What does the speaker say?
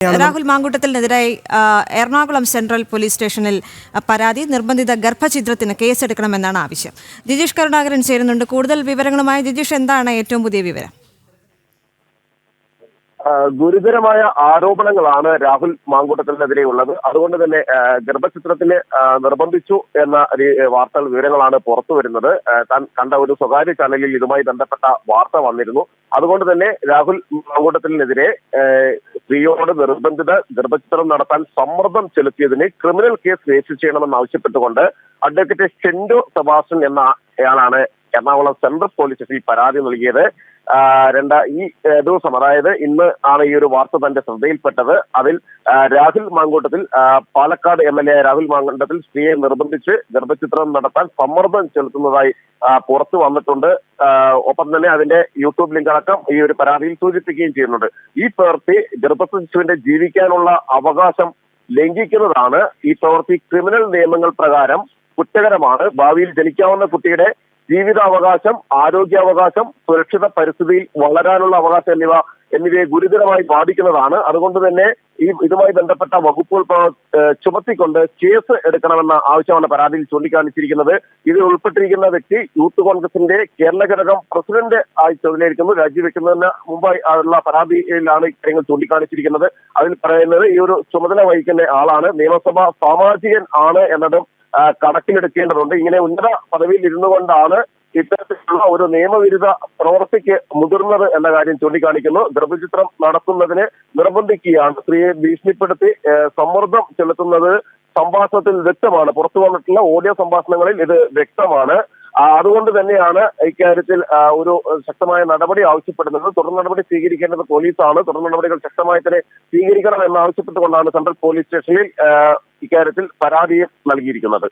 Rahul മാങ്കൂട്ടത്തിനെതിരായി Ernakulam central police സ്റ്റേഷനിൽ പരാതി, നിർബന്ധിത ഗർഭഛിദ്രത്തിന് കേസെടുക്കണമെന്നാണ് ആവശ്യം. ജിജീഷ് കരുണാകരൻ ചേരുന്നുണ്ട്. കൂടുതൽ വിവരങ്ങളുമായി ജിജീഷ്, എന്താണ് ഏറ്റവും പുതിയ വിവരം? ഗുരുതരമായ ആരോപണങ്ങളാണ് രാഹുൽ മാങ്കൂട്ടത്തിനെതിരെ ഉള്ളത്. അതുകൊണ്ട് തന്നെ ഗർഭചിത്രത്തിന് നിർബന്ധിച്ചു എന്ന വാർത്തകൾ വിവരങ്ങളാണ് പുറത്തു വരുന്നത്. താൻ കണ്ട ഒരു സ്വകാര്യ ചാനലിൽ ഇതുമായി ബന്ധപ്പെട്ട വാർത്ത വന്നിരുന്നു. അതുകൊണ്ട് തന്നെ രാഹുൽ മാങ്കൂട്ടത്തിനെതിരെ സ്ത്രീയോട് നിർബന്ധിത ഗർഭചിത്രം നടത്താൻ സമ്മർദ്ദം ചെലുത്തിയതിന് ക്രിമിനൽ കേസ് രജിസ്റ്റർ ചെയ്യണമെന്ന് ആവശ്യപ്പെട്ടുകൊണ്ട് അഡ്വക്കേറ്റ് ഷെൻഡോ സെബാസ്റ്റ്യൻ എന്ന ആളാണ് എറണാകുളം സെൻട്രൽ പോലീസ് സ്റ്റേഷനിൽ പരാതി നൽകിയത്. ഈ ദിവസം, അതായത് ഇന്ന് ആണ് ഈ ഒരു വാർത്ത തന്റെ ശ്രദ്ധയിൽപ്പെട്ടത്. അതിൽ രാഹുൽ മാങ്കൂട്ടത്തിൽ, പാലക്കാട് MLA രാഹുൽ മാങ്കൂട്ടത്തിൽ സ്ത്രീയെ നിർബന്ധിച്ച് ഗർഭചിത്രം നടത്താൻ സമ്മർദ്ദം ചെലുത്തുന്നതായി പുറത്തു വന്നിട്ടുണ്ട്. ഒപ്പം തന്നെ അതിന്റെ യൂട്യൂബ് ലിങ്ക് അടക്കം ഈ ഒരു പരാതിയിൽ സൂചിപ്പിക്കുകയും ചെയ്യുന്നുണ്ട്. ഈ പ്രവൃത്തി ഗർഭശിശുവിന്റെ ജീവിക്കാനുള്ള അവകാശം ലംഘിക്കുന്നതാണ്. ഈ പ്രവൃത്തി ക്രിമിനൽ നിയമങ്ങൾ പ്രകാരം കുറ്റകരമാണ്. ഭാവിയിൽ ജനിക്കാവുന്ന കുട്ടിയുടെ ജീവിതാവകാശം, ആരോഗ്യാവകാശം, സുരക്ഷിത പരിസ്ഥിതിയിൽ വളരാനുള്ള അവകാശം എന്നിവയെ ഗുരുതരമായി ബാധിക്കുന്നതാണ്. അതുകൊണ്ട് തന്നെ ഇതുമായി ബന്ധപ്പെട്ട വകുപ്പുകൾ ചുമത്തിക്കൊണ്ട് കേസ് എടുക്കണമെന്ന ആവശ്യമാണ് പരാതിയിൽ ചൂണ്ടിക്കാണിച്ചിരിക്കുന്നത്. ഇതിൽ ഉൾപ്പെട്ടിരിക്കുന്ന വ്യക്തി യൂത്ത് കോൺഗ്രസിന്റെ കേരള ഘടകം പ്രസിഡന്റ് ആയി ചുമതലയേൽക്കുന്നു. രാജിവെക്കുന്നതിന് മുമ്പായി ഉള്ള പരാതിയിലാണ് ഇക്കാര്യങ്ങൾ ചൂണ്ടിക്കാണിച്ചിരിക്കുന്നത്. അതിൽ പറയുന്നത് ഈ ഒരു ചുമതല വഹിക്കുന്ന ആളാണ് നിയമസഭാ സാമാജികൻ ആണ് എന്നതും കണക്കിലെടുക്കേണ്ടതുണ്ട്. ഇങ്ങനെ ഉന്നത പദവിയിൽ ഇരുന്നു കൊണ്ടാണ് ഇത്തരത്തിലുള്ള ഒരു നിയമവിരുദ്ധ പ്രവൃത്തിക്ക് മുതിർന്നത് എന്ന കാര്യം ചൂണ്ടിക്കാണിക്കുന്നു. ഗർഭചിത്രം നടത്തുന്നതിന് നിർബന്ധിക്കുകയാണ്. സ്ത്രീയെ ഭീഷണിപ്പെടുത്തി സമ്മർദ്ദം ചെലുത്തുന്നത് സംഭാഷണത്തിൽ വ്യക്തമാണ്. പുറത്തു വന്നിട്ടുള്ള ഓഡിയോ സംഭാഷണങ്ങളിൽ ഇത് വ്യക്തമാണ്. അതുകൊണ്ട് തന്നെയാണ് ഇക്കാര്യത്തിൽ ഒരു ശക്തമായ നടപടി ആവശ്യപ്പെടുന്നത്. തുടർ നടപടി സ്വീകരിക്കേണ്ടത് പോലീസാണ്. തുടർ നടപടികൾ ശക്തമായി തന്നെ സ്വീകരിക്കണം എന്നാവശ്യപ്പെട്ടുകൊണ്ടാണ് സെൻട്രൽ പോലീസ് സ്റ്റേഷനിൽ ഇക്കാര്യത്തിൽ പരാതി നൽകിയിരിക്കുന്നത്.